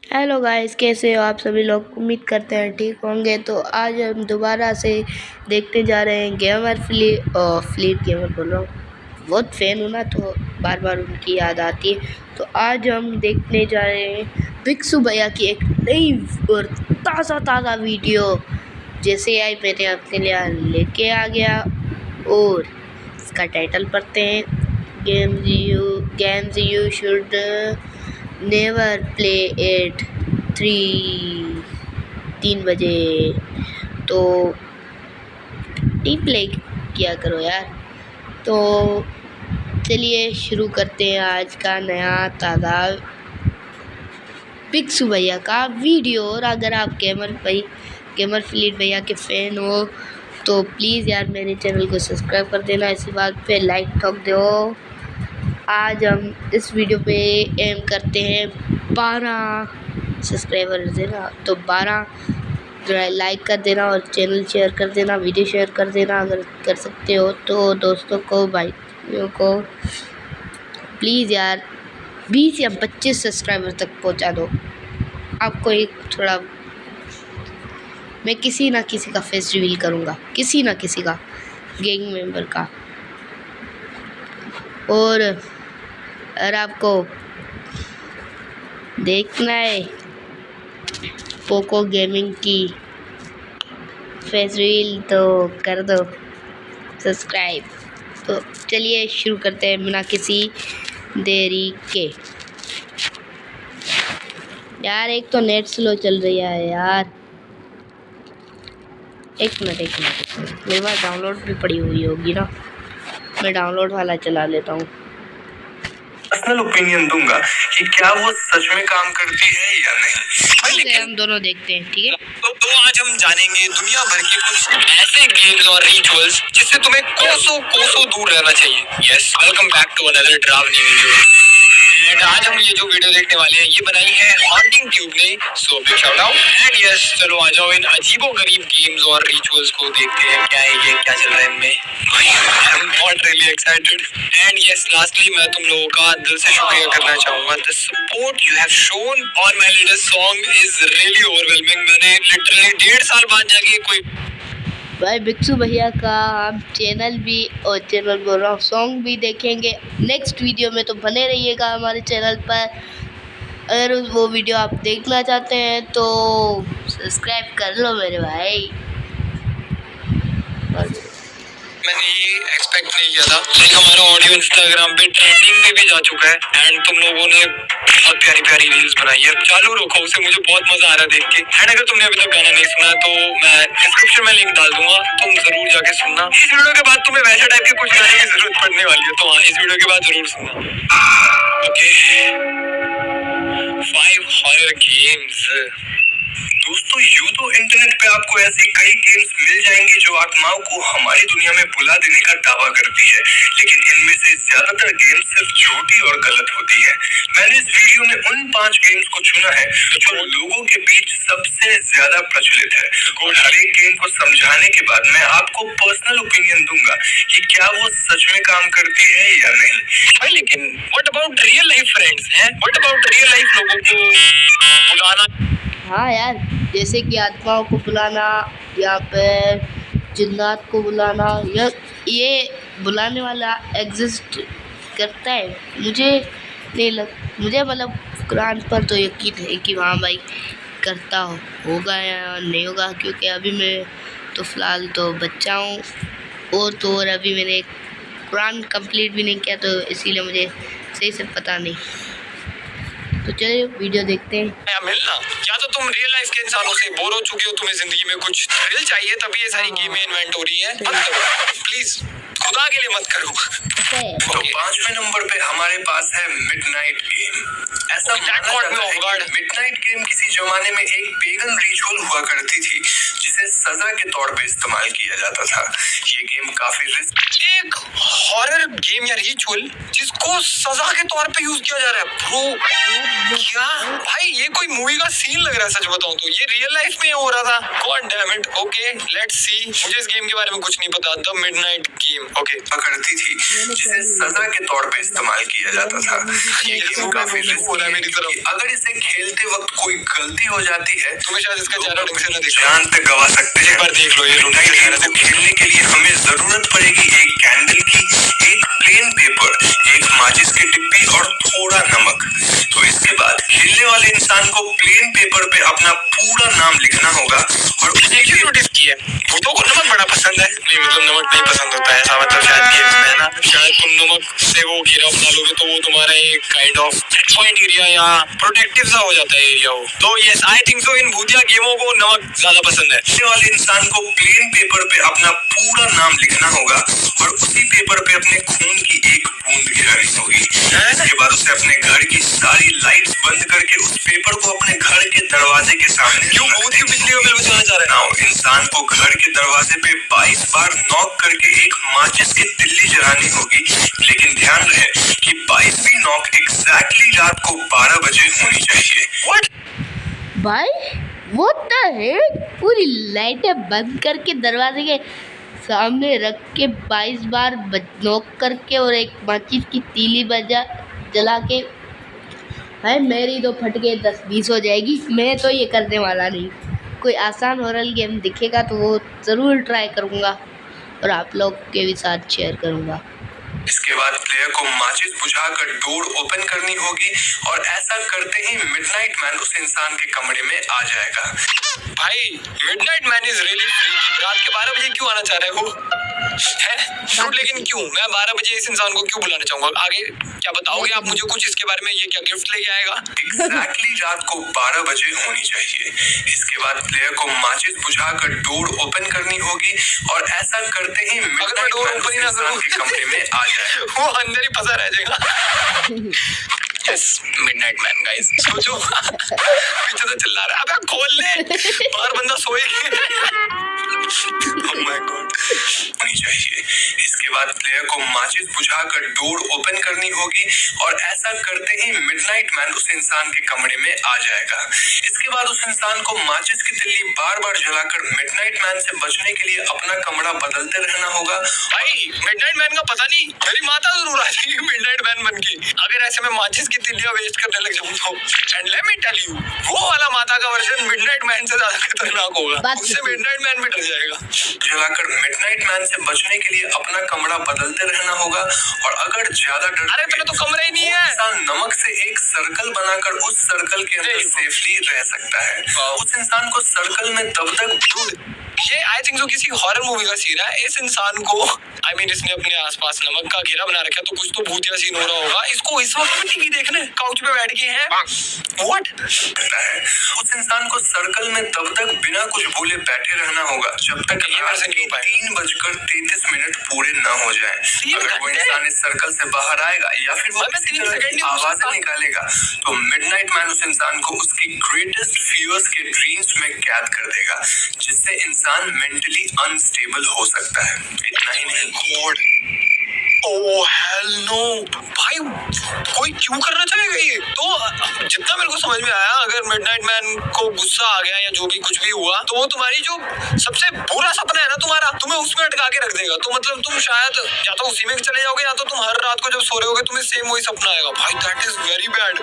Hello guys, कैसे हो आप सभी लोग। उम्मीद करते हैं ठीक होंगे। तो आज हम दोबारा से देखते जा रहे हैं गेमर फ्लीट गेमर बोल रहा हूँ, बहुत फ़ैन हूँ ना, तो बार बार उनकी याद आती है। तो आज हम देखने जा रहे हैं भिक्षु भैया की एक नई और ताज़ा वीडियो। जैसे आई मैंने अपने लिए लेके आ गया और इसका टाइटल पढ़ते हैं, games you should never play at 3 बजे। तो टीम प्ले किया करो यार। तो चलिए शुरू करते हैं आज का नया ताज़ा भिक्षु भैया का वीडियो। और अगर आप गेमर फ्लीट भैया के फ़ैन हो तो प्लीज़ यार मेरे चैनल को सब्सक्राइब कर देना, इसी बात पे लाइक ठोक दो। आज हम इस वीडियो पे एम करते हैं 12 सब्सक्राइबर देना, तो 12 लाइक कर देना और चैनल शेयर कर देना, वीडियो शेयर कर देना अगर कर सकते हो तो दोस्तों को, भाइयों को। प्लीज़ यार 20 या 25 सब्सक्राइबर तक पहुंचा दो। आपको एक थोड़ा, मैं किसी ना किसी का फेस रिवील करूँगा, किसी ना किसी का गैंग मेंबर का। और अगर आपको देखना है पोको गेमिंग की फेस रील तो कर दो सब्सक्राइब। तो चलिए शुरू करते हैं बिना किसी देरी के। यार एक तो नेट स्लो चल रही है यार, एक मिनट मेरे पास डाउनलोड भी पड़ी हुई होगी ना, मैं डाउनलोड वाला चला लेता हूँ। पर्सनल ओपिनियन दूंगा कि क्या वो सच में काम करती है या नहीं। लेकिन हम दोनों देखते हैं, ठीक है। तो आज हम जानेंगे दुनिया भर के कुछ ऐसे गेम्स और रिचुअल्स जिससे तुम्हें कोसों दूर रहना चाहिए। Yes, welcome back to another ड्रावनी वीडियो। एंड आज हम ये जो वीडियो देखने वाले हैं ये बनाई है हॉन्टिंग ट्यूब ने, so big shout out. And yes, चलो आ जाओ इन अजीबोगरीब गेम्स और रिचुअल्स को देखते हैं क्या है ये, क्या चल रहा है इनमें। I am not really excited. And yes, lastly मैं तुम लोगों का दिल से शुक्रिया करना चाहूंगा। The support you have shown on my latest song is really overwhelming. मैंने लिटरली 1.5 साल बाद जाके कोई भाई भिक्षु भैया का हम चैनल बोल रहा हूँ, सॉन्ग भी देखेंगे नेक्स्ट वीडियो में, तो बने रहिएगा हमारे चैनल पर। अगर वो वीडियो आप देखना चाहते हैं तो सब्सक्राइब कर लो मेरे भाई। मैंने ये एक्सपेक्ट नहीं किया था। लाइक हमारा ऑडियो इंस्टाग्राम पे ट्रेंडिंग पे भी जा चुका है एंड तुम लोगों ने बहुत प्यारी रील्स बनाई है। चालू रखो उसे, मुझे बहुत मजा आ रहा है देख के। एंड अगर तुमने अभी तक गाना नहीं सुना तो मैं डिस्क्रिप्शन में लिंक डाल दूंगा, तुम जरूर जाके सुनना। इस वीडियो के बाद तुम्हें वैसे टाइप के कुछ गाने की जरूरत पड़ने वाली है, तो हाँ इस वीडियो के बाद जरूर सुनना। Okay, 5 horror games. दोस्तों यूं तो इंटरनेट पे आपको ऐसे कई गेम्स मिल जाएंगे जो आत्माओं को हमारी दुनिया में बुला देने का दावा करती है, लेकिन इनमें से ज्यादातर गेम्स सिर्फ झूठी और गलत होती है। मैंने इस वीडियो में उन 5 गेम्स को चुना है जो लोगों के बीच सबसे ज्यादा प्रचलित है, और हर एक गेम को समझाने के बाद मैं आपको पर्सनल ओपिनियन दूंगा कि क्या वो सच में काम करती है या नहीं। भाई लेकिन what about real life friends हैं? व्हाट अबाउट रियल लाइफ लोगों को बुलाना? हाँ यार, जैसे कि आत्माओं को बुलाना या फिर जिन्नात को बुलाना, ये बुलाने वाला एग्जिस्ट करता है। मुझे मतलब कुरान पर तो यकीन है कि वहाँ भाई करता होगा या नहीं होगा, क्योंकि अभी मैं तो फ़िलहाल तो बच्चा हूँ और अभी मैंने कुरान कंप्लीट भी नहीं किया, तो इसीलिए मुझे सही से पता नहीं। तो चलिए वीडियो देखते हैं। मिलना या तो तुम रियल लाइफ के इंसानों से बोर हो चुके हो, तुम्हें जिंदगी में कुछ थ्रिल चाहिए, तभी ये सारी गेमें इन्वेंट हो रही हैं। मत करो प्लीज, खुदा के लिए मत करो। तो 5वें नंबर पे हमारे पास है मिडनाइट गेम। ऐसा मिडनाइट गेम किसी जमाने में एक पेगन रिचुअल हुआ करती थी जिसे सजा के तौर पे इस्तेमाल किया जाता था। ये गेम काफी रिस्क एक हॉरर गेम या रिचुअल जिसको सजा के तौर पे यूज किया जा रहा है ब्रो। क्या भाई, ये कोई मूवी का सीन लग रहा है। सच बताऊं तो ये रियल लाइफ में हो रहा था। God damn it. Okay let's see. मुझे इस गेम के बारे में कुछ नहीं पता। द मिडनाइट गेम ओके पकड़ती थी जिसे सजा के तौर पे इस्तेमाल किया जाता था। ये गेम काफी रिस्की हो रहा है मेरी तरफ। अगर इसे खेलते वक्त कोई गलती हो जाती है तुम्हें शायद इसका चेहरा ढंग से ना दिखे, जान तक गवा सकते हैं। एक बार देख लो ये खेलने के लिए हमें जरूरत पड़ेगी एक कैंडल की, एक प्लेन पेपर, एक माचिस की डिब्बी और थोड़ा नमक। तो इसके बाद खेलने वाले इंसान को प्लेन पेपर पे अपना पूरा नाम लिखना होगा। और एक चीज नोटिस की है, भूतों को नमक बड़ा पसंद है। नहीं मतलब नमक नहीं पसंद होता है ऐसा मतलब शायद गेम्स में है ना। शायद तुम नमक से वो घेरा बना लोगे तो वो तुम्हारा एक काइंड ऑफ पॉइंट एरिया या प्रोटेक्टिव सा हो जाता है एरिया हो। तो यस आई थिंक सो इन भूतिया गेमों को नमक ज्यादा पसंद है। खेलने वाले इंसान को प्लेन पेपर पे अपना पूरा नाम लिखना होगा और उसी पेपर पे अपने खून की एक बूंद गिरानी होगी। इसके बाद उसे अपने घर की सारी लाइट्स बंद करके उस पेपर को अपने घर के दरवाजे के सामने क्यों भूत की बिजली का बिल बचाना चाह रहे हैं। इंसान को घर के दरवाजे पे 22 बार नॉक करके एक माचिस की तिल्ली जलानी होगी। लेकिन ध्यान रहे कि 22वीं नॉक एग्जैक्टली रात को 12 बजे होनी चाहिए। व्हाट भाई वो तो है, पूरी लाइटें बंद करके दरवाजे के सामने रख के 22 बार नॉक करके और एक माचिस की तीली बजा जला के। भाई मेरी तो फट के 10-20 हो जाएगी। मैं तो ये करने वाला नहीं। कोई आसान हॉरर गेम दिखेगा तो वो ज़रूर ट्राई करूँगा और आप लोग के भी साथ शेयर करूँगा। इसके बाद प्लेयर को माचिस बुझाकर डोर ओपन करनी होगी और ऐसा करते ही मिडनाइट मैन उस इंसान के कमरे में आ जाएगा। भाई midnight man is really freaky. रात के 12 बजे क्यों आना चाह रहे हो है? लेकिन क्यों? मैं 12 बजे इस इंसान को क्यों बुलाना चाहूंगा? आगे क्या बताओगे आप मुझे कुछ इसके बारे में? ये क्या गिफ्ट लेके आएगा? एग्जैक्टली रात को 12 बजे होनी चाहिए। इसके बाद प्लेयर को माचिस बुझाकर डोर ओपन करनी होगी और ऐसा करते ही मिडनाइट मैन उस इंसान के कमरे में आ जाएगा। वो अंदर ही फंसा रह जाएगा। Yes midnight man guys. सोचो पीछे से चिल्ला रहा है अबे खोल ले, बाहर बंदा सोएगा। Oh my God। होनी चाहिए। इसके बाद प्लेयर को माचिस बुझाकर डोर ओपन करनी होगी और ऐसा करते ही मिडनाइट मैन उस इंसान के कमरे में आ जाएगा। इसके बाद उस इंसान को माचिस की तिल्ली बार बार जलाकर मिडनाइट मैन से बचने के लिए अपना कमरा बदलते रहना होगा। भाई मिडनाइट मैन का पता नहीं, मेरी माता जरूर आ जाएगी मिडनाइट मैन बन के अगर ऐसे में माचिस की तिल्लियां वेस्ट करने लग जाऊं तो। And let me tell you, वो वाला माता का वर्जन मिडनाइट मैन से ज्यादा खतरनाक होगा। उससे मिडनाइट मैन भी डर जाएगा। जलाकर मिडनाइट मैन से बचने के लिए अपना कमरा बदलते रहना होगा और अगर ज्यादा डर अरे तो कमरा ही नहीं है। इंसान नमक से एक सर्कल बनाकर उस सर्कल के अंदर सेफली रह सकता है। उस इंसान को सर्कल में तब तक ये आई थिंक जो किसी हॉरर मूवी का सीन है। इस इंसान को आई मीन इसने अपने आसपास नमक का घेरा बना रखा है तो कुछ तो भूतिया सीन हो रहा होगा। इसको इस वक्त भी टीवी देखने काउच पे बैठ के हैं। व्हाट करता है? उस इंसान को सर्कल में तब तक बिना कुछ बोले बैठे रहना होगा जब तक 3:33 पूरे ना हो जाए। अगर वो इंसान इस सर्कल से बाहर आएगा या फिर वो किसी तरह की आवाजें निकालेगा तो मिडनाइट मैन उस इंसान को उसकी ग्रेटेस्ट फियर्स के ड्रीम्स में कैद कर देगा जिससे इंसान मेंटली अनस्टेबल हो सकता है। इतना ही नहीं गॉड ओह हेल नो भाई, कोई क्यों करना चाहेगा ये? तो जितना मेरे को समझ में आया अगर मिडनाइट मैन को गुस्सा आ गया या जो भी कुछ भी हुआ तो वो तुम्हारी जो सबसे बुरा सपना है ना तुम्हारा, तुम्हें उसमें अटका के रख देगा। तो मतलब तुम शायद या तो उसी में चले जाओगे या तो तुम हर रात को जब सो रहे होगे तुम्हें सेम वही सपना आएगा। भाई that is very bad,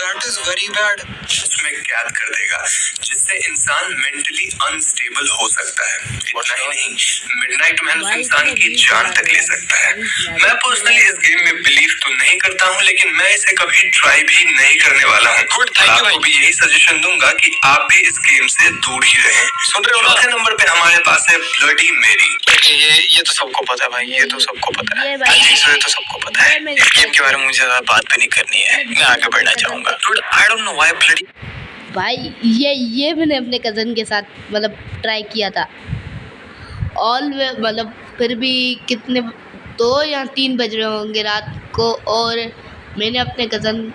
that is very bad. उसमें कैद कर देगा जिससे इंसान मेंटली अनस्टेबल हो सकता है। इतना ही नहीं मिडनाइट मैन उस इंसान की जान तक ले सकता है। मैं पर्सनली इस गेम में बिलीव तो नहीं करता हूँ लेकिन मैं इसे कभी ट्राई भी नहीं करने वाला हूँ। गुड, आपको भी यही सजेशन दूंगा कि आप भी इस गेम से दूर ही रहें। सुन रहे हो? चौथे नंबर पे हमारे पास है ब्लडी मेरी। ये तो सबको पता है भाई, ये तो सबको पता है। ये तो सबको पता है। इस गेम के बारे में मुझे ज्यादा बात भी नहीं करनी है, मैं आगे बढ़ना चाहूंगा। I don't know why bloody भाई ये मैंने अपने कज़न के साथ मतलब ट्राई किया था। मतलब फिर भी कितने 2 या 3 बज रहे होंगे रात को और मैंने अपने कज़न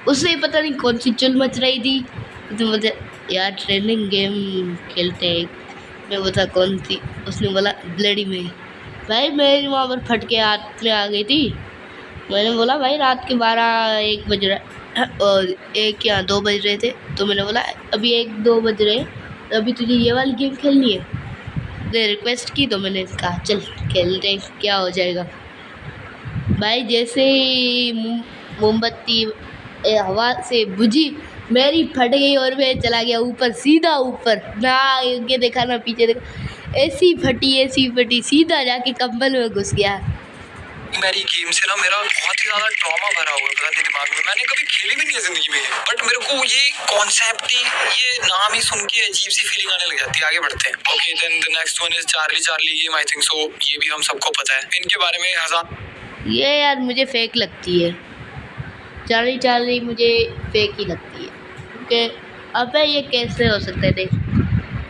उससे ही पता नहीं कौन सी चुल मच रही थी तो मुझे यार ट्रेनिंग गेम खेलते हैं। मैं बता कौन सी? उसने बोला ब्लडी में। भाई मेरी वहाँ पर फटके हाथ में आ गई थी। मैंने बोला भाई रात के 12-1 बज रहा और 1 या 2 बज रहे थे, तो मैंने बोला अभी 1-2 बज रहे हैं, तो अभी तुझे ये वाली गेम खेलनी है। तो रिक्वेस्ट की तो मैंने कहा चल खेलते हैं, क्या हो जाएगा। भाई जैसे ही मोमबत्ती हवा से बुझी, मेरी फट गई और मैं चला गया ऊपर, सीधा ऊपर, ना आगे देखा ना पीछे देखा, ऐसी फटी सीधा जाके कंबल में घुस गया। मेरी गेम से ना मेरा बहुत ही ज्यादा ट्रॉमा भरा हुआ है पता नहीं दिमाग में। मैंने कभी खेली भी नहीं है जिंदगी में, बट मेरे को ये कॉन्सेप्ट ही, ये नाम ही सुन के अजीब सी फीलिंग आने लग जाती है। आगे बढ़ते हैं। Okay then the next one is Charlie Charlie game, I think so ये भी हम सबको पता है। इनके बारे में ये यार मुझे फेक लगती है, चार्ली चार्ली मुझे फेक ही लगती है, क्योंकि अब ये कैसे हो सकता है। देख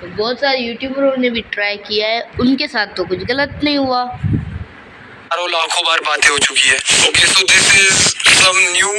तो बहुत सारे यूट्यूबरों ने भी ट्राई किया है, उनके साथ तो कुछ गलत नहीं हुआ। लाखों बार बातें हो चुकी है। Okay so this is some new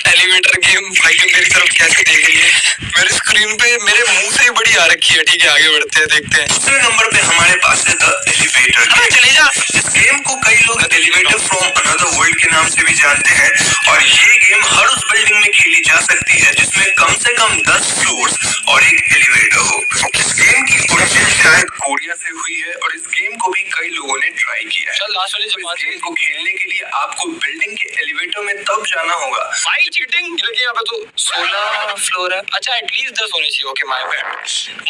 elevator game. भाई मेरी तरफ कैसे देख रही है, मेरे स्क्रीन पे मेरे मुंह से ही बड़ी आ रखी है। ठीक है आगे बढ़ते हैं, देखते हैं। दूसरे नंबर पे हमारे पास है द एलिवेटर गेम। चले जा। इस गेम को कई लोग एलिवेटर फ्रॉम अनदर वर्ल्ड के नाम से भी जानते हैं, और ये गेम हर उस बिल्डिंग में खेली जा सकती है जिसमें कम से कम 10 फ्लोर्स और एक एलिवेटर हो। इस गेम की ओरिजिन शायद कोरिया से हुई है, और इस गेम को भी कई लोगों ने ट्राई किया है। लास्ट वाले इस गेम को खेलने के लिए आपको बिल्डिंग के एलिवेटर में तब जाना होगा। भाई चीटिंग लगी यहाँ पे तो। 16 फ्लोर है, अच्छा एटलीस्ट 10 होने चाहिए। Okay my bad.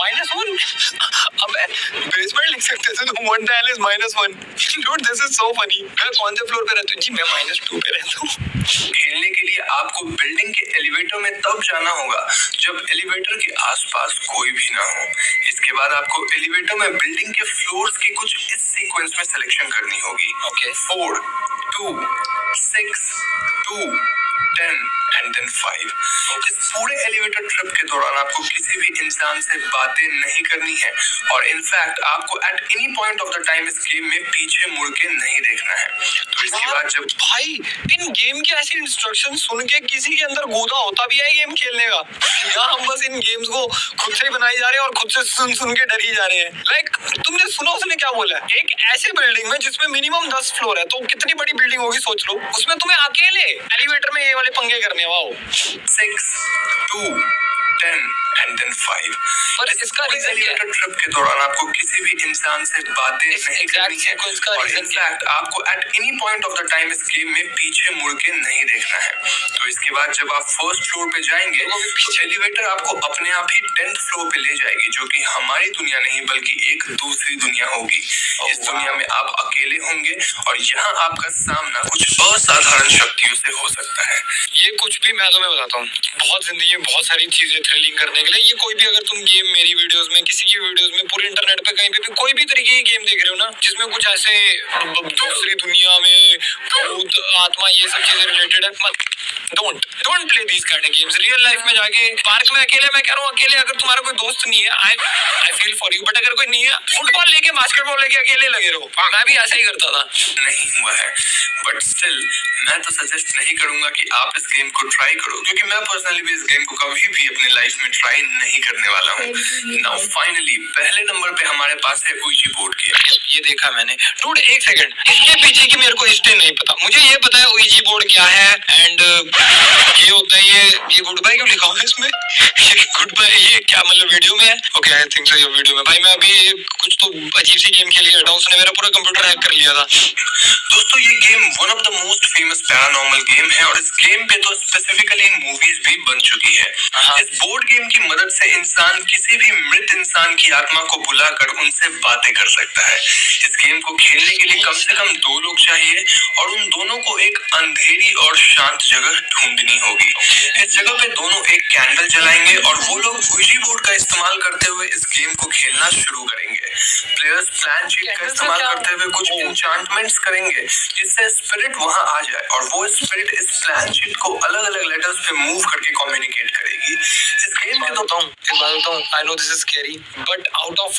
-1 अबे बेसमेंट लिख सकते थे तुम। What the hell is -1 dude, this is so funny. मैं कौन से फ्लोर पे रहता हूँ जी? मैं -2 पे रहता हूँ। खेलने के लिए आपको बिल्डिंग के एलिवेटर में तब जाना होगा जब एलिवेटर के आसपास कोई भी ना हो। इसके बाद आपको एलिवेटर में बिल्डिंग के फ्लोर्स की कुछ इस सीक्वेंस में सिलेक्शन करनी होगी। Okay 4 2 6 2 10 and then 5। इस पूरे एलिवेटर ट्रिप के दौरान आपको किसी भी इंसान से बातें नहीं करनी है, और इनफैक्ट आपको at any point of the time इस गेम में पीछे मुड़ के नहीं देखना है। तो इसके बाद जब भाई इन गेम के ऐसी इंस्ट्रक्शन सुन के किसी के अंदर गोदा होता भी है गेम खेलने का, या हम बस इन गेम्स को खुद से बनाई जा रहे हैं और खुद से सुन के डर ही जा रहे हैं। लाइक तुमने सुना उसने क्या बोला है? एक ऐसे बिल्डिंग में जिसमें मिनिमम 10 फ्लोर है, तो कितनी बड़ी बिल्डिंग होगी सोच लो, उसमें तुम्हें अकेले एलिवेटर में ये वाले पंगे करने। Wow 6 2 10 and then 5। पर इसका एलिवेटर ट्रिप के दौरान आपको किसी भी इंसान से बातें नहीं करनी है, और इनफैक्ट आपको at any point of the time इस गेम में पीछे मुड़ के नहीं देखना है। तो इसके बाद जब आप फर्स्ट फ्लोर पे जाएंगे तो एलिवेटर आपको अपने आप ही 10th फ्लोर पे ले जाएगी, जो कि हमारी दुनिया नहीं बल्कि एक दूसरी दुनिया होगी। इस दुनिया में आप अकेले होंगे, और यहाँ आपका सामना कुछ असाधारण शक्तियों से हो सकता है। ये कुछ भी मैं तुम्हें बताता हूँ, बहुत जिंदगी में बहुत सारी चीजें थ्रिलिंग करने के लिए, ये कोई भी अगर तुम गेम मेरी वीडियोस में, किसी की वीडियोस में, पूरे इंटरनेट पे कहीं पे भी कोई भी तरीके की गेम देख रहे हो ना, जिसमें कुछ ऐसे दूसरी दुनिया में भूत आत्मा ये सब चीजें रिलेटेड है, मत don't play these kind of games. Real life में जाके पार्क में अकेले, मैं कह रहा हूँ अकेले, अगर तुम्हारा कोई दोस्त नहीं है, I feel for you, but अगर कोई नहीं है, फुटबॉल लेके बास्केटबॉल लेके अकेले लगे रहो। मैं भी ऐसा ही करता था। नहीं हुआ है, बट स्टिल मैं तो सजेस्ट नहीं करूंगा कि आप इस गेम को ट्राई करो, क्योंकि मैं पर्सनली भी इस गेम को कभी भी अपनी लाइफ में ट्राई नहीं करने वाला हूँ। नाउ फाइनली पहले नंबर पे हमारे पास है ouija बोर्ड गेम। ये देखा मैंने। डूड एक सेकंड, इसके पीछे की मेरे को हिस्ट्री नहीं पता। मुझे ये पता है ouija बोर्ड क्या है, एंड ये होता है, ये गुड बाय क्यों लिखा हुआ है इसमें? ये गुड बाय, ये क्या मतलब वीडियो में है? ओके आई थिंक सो ये वीडियो में। भाई मैं अभी कुछ तो अजीब सी गेम खेली हटा, उसने मेरा पूरा कंप्यूटर हैक कर लिया था। दोस्तों ये game one of the most famous paranormal game है, और इस गेम पे तो स्पेसिफिकली मूवीज भी बन चुकी है। इस बोर्ड गेम की मदद से इंसान किसी भी मृत इंसान की आत्मा को बुलाकर उनसे बातें कर सकता है। इस गेम को खेलने के लिए कम से कम 2 लोग चाहिए, और उन दोनों को एक अंधेरी और शांत जगह ढूंढनी होगी। इस जगह पे दोनों एक कैंडल जलाएंगे, और वो लोग ouija बोर्ड का इस्तेमाल करते हुए इस गेम को खेलना शुरू करेंगे। प्लेयर्स प्लान शीट का इस्तेमाल करते हुए कुछ एन्चांटमेंट्स करेंगे, जिससे स्पिरिट वहां आ जाए, और वो स्पिरिट इस प्लान शीट को अलग अलग लेटर्स पे मूव करके कम्युनिकेट करेगी। जाएगी। इस गेम के तो I know this is scary, but out of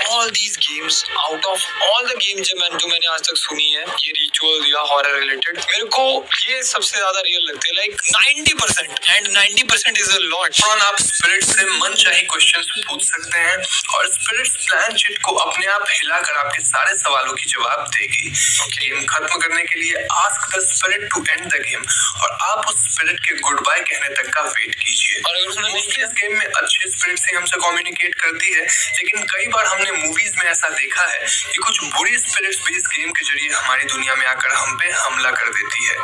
all these games, out of all the games जो मैंने आज तक सुनी है, ये रिचुअल या हॉरर रिलेटेड, मेरे को ये सबसे ज्यादा रियल लगते हैं, like 90%, and 90% is a lot। और आप स्पिरिट से मन चाहे क्वेश्चंस पूछ सकते हैं और स्पिरिट्स प्लान शीट को अपने आप हिलाकर आपके सारे सवालों की जवाब देगी। गेम खत्म करने के लिए ask the spirit to end the game और आप उस स्पिरिट के गुड बाय कहने तक का वेट कीजिए। और अगर उसने इस गेम में अच्छे स्पिरिट से हमसे कम्युनिकेट करती है, लेकिन कई बार हमने मूवीज में ऐसा देखा है कि कुछ बुरी स्पिरिट्स भी इस गेम के जरिए हमारी दुनिया में आकर हम पे हमला कर देती है।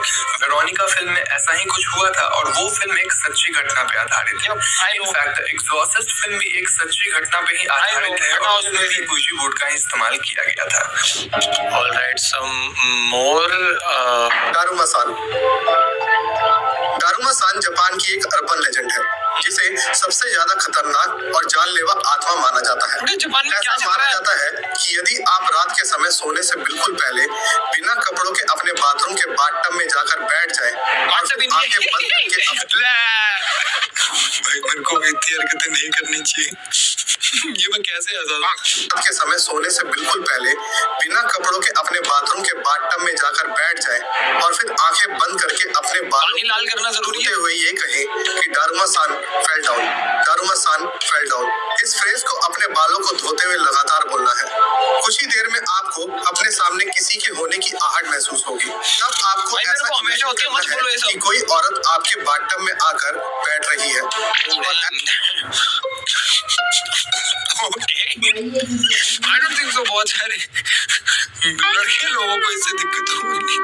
वेरोनिका फिल्म में ऐसा ही कुछ हुआ था और वो फिल्म एक सच्ची घटना पे आधारित है। इनफैक्ट द एग्जॉर्सिस्ट फिल्म भी एक सच्ची घटना पे ही आधारित है और उसमें भी बूजी बोर्ड का इस्तेमाल किया गया था। ऑलराइट, सम मोर दारुमा-सान। दारुमा-सान जापान की एक अर्बन लेजेंड है जिसे सबसे ज्यादा खतरनाक और जानलेवा आत्मा माना जाता है। ऐसा माना जाता है कि यदि आप रात के समय सोने से बिल्कुल पहले बिना कपड़ों के अपने बाथरूम के बाथटब में जाकर बैठ जाए और आंखें बंद करके भाई मेरे को इतनी हरकतें नहीं करनी चाहिए। ये मैं कैसे रात के समय सोने से बिल्कुल पहले बिना कपड़ों के अपने बाथरूम के बाथटब में जाकर बैठ जाए और फिर आंखें बंद करके अपने बालों लाल करना जरूरी है। हुए ये कहे कि दारुमा-सान फेल डाउन, दारुमा-सान फेल डाउन। इस फ्रेज को अपने बालों को धोते हुए लगातार बोलना है। कुछ ही देर में आपको अपने सामने किसी के होने की आहट महसूस होगी। तब आपको ऐसा हमेशा होती है, मत बोलो ये सब। कि कोई औरत आपके बाथटब में आकर बैठ रही है। I don't think so, बहुत सारे लड़के लोगों को इससे दिक्कत होगी।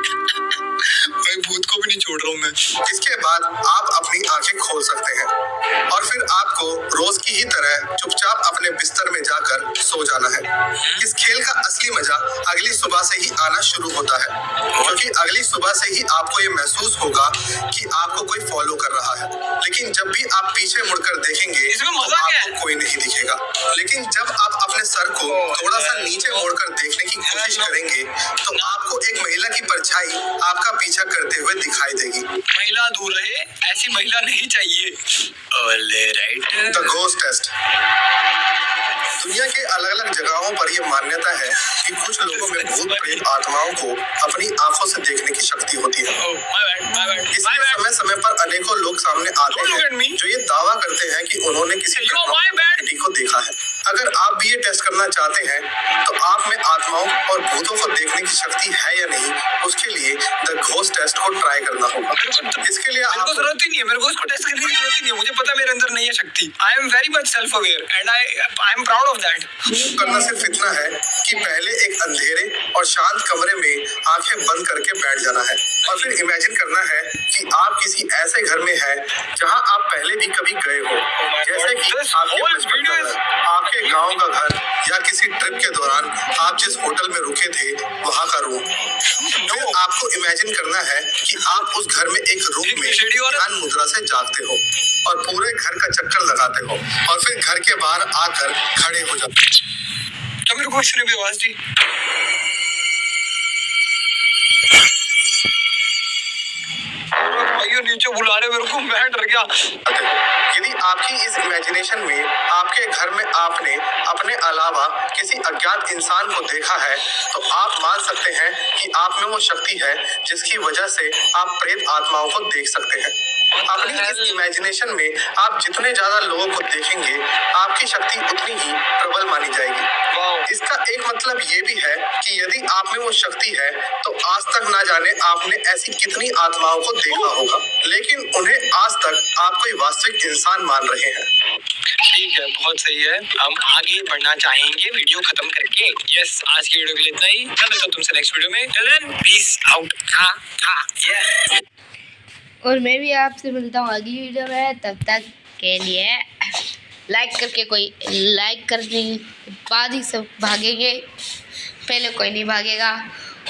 भाई भूत को भी नहीं छोड़ रहा हूँ मैं। इसके बाद आप अपनी आंखें खोल सकते हैं और फिर आपको रोज की ही तरह चुपचाप अपने बिस्तर में जाकर सो जाना है। इस खेल का असली मजा अगली सुबह से ही आना शुरू होता है, क्योंकि अगली सुबह से ही आपको ये महसूस होगा कि आपको कोई फॉलो कर रहा है। लेकिन जब भी आप पीछे मुड़कर देखेंगे तो आपको कोई नहीं दिखेगा। लेकिन जब आप अपने सर को थोड़ा सा नीचे मोड़कर देखने की कोशिश करेंगे तो आपको एक महिला की परछाई आपका पीछा करते हुए दिखाई देगी। महिला दूर रहे, ऐसी महिला नहीं चाहिए। ऑलराइट। The ghost test. दुनिया के अलग अलग जगहों पर यह मान्यता है कि कुछ लोगों में भूत प्रेत आत्माओं को अपनी आंखों से देखने की शक्ति होती है। इसलिए समय समय पर अनेकों लोग सामने आते हैं जो ये दावा करते हैं कि उन्होंने किसी घटना को देखा है। अगर आप भी ये टेस्ट करना चाहते हैं तो आप में आत्माओं और भूतों को देखने की शक्ति है या नहीं, उसके लिए द घोस्ट टेस्ट को ट्राई करना होगा। इसके लिए आपको जरूरत ही नहीं है, मेरे को इसको टेस्ट करने की जरूरत ही नहीं है। मुझे पता मेरे अंदर नहीं है शक्ति। I am very much self aware and I am proud of that. करना सिर्फ इतना है कि पहले एक अंधेरे और शांत कमरे में आंखें बंद करके बैठ जाना है और फिर इमेजिन करना है कि आप किसी ऐसे घर में हैं जहां आप पहले भी कभी गए हो, जैसे कि आपके बचपन का घर, आपके गांव का घर या किसी ट्रिप के दौरान आप जिस होटल में रुके थे वहां का रूम। फिर आपको इमेजिन करना है कि आप उस घर में एक रूम में ध्यान मुद्रा से जागते हो और पूरे घर का चक्कर लगाते हो और फिर घर के बाहर आकर खड़े हो जाते हो। तो मेरे को इसने भी आवाज दी। नीचे बुला रहे मेरे को, मैं डर गया। यदि आपकी इस इमेजिनेशन में आपके घर में आपने अपने अलावा किसी अज्ञात इंसान को देखा है तो आप मान सकते हैं कि आप में वो शक्ति है जिसकी वजह से आप प्रेत आत्माओं को देख सकते हैं। अपनी इस इमेजिनेशन में आप जितने ज्यादा लोगों को देखेंगे आपकी शक्ति उतनी ही प्रबल मानी जाएगी। इसका एक मतलब ये भी है कि यदि आप में वो शक्ति है तो आज तक ना जाने आपने ऐसी कितनी आत्माओं को देखा होगा, लेकिन उन्हें आज तक आप कोई वास्तविक इंसान मान रहे हैं। ठीक है, बहुत सही है। हम आगे बढ़ना चाहेंगे वीडियो खत्म करके। यस, आज की वीडियो के लिए इतना ही। मिलते हैं तुमसे नेक्स्ट वीडियो में। Till then peace out. और मैं भी आपसे मिलता हूँ अगली वीडियो में। तब तक के लिए लाइक करके, कोई लाइक करने के बाद ही सब भागेंगे, पहले कोई नहीं भागेगा।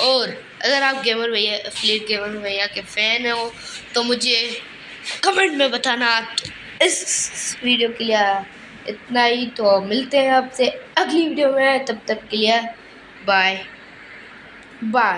और अगर आप गेमर भैया, एफिलिएट गेमर भैया के फ़ैन हो तो मुझे कमेंट में बताना। इस वीडियो के लिए इतना ही, तो मिलते हैं आपसे अगली वीडियो में। तब तक के लिए बाय बाय।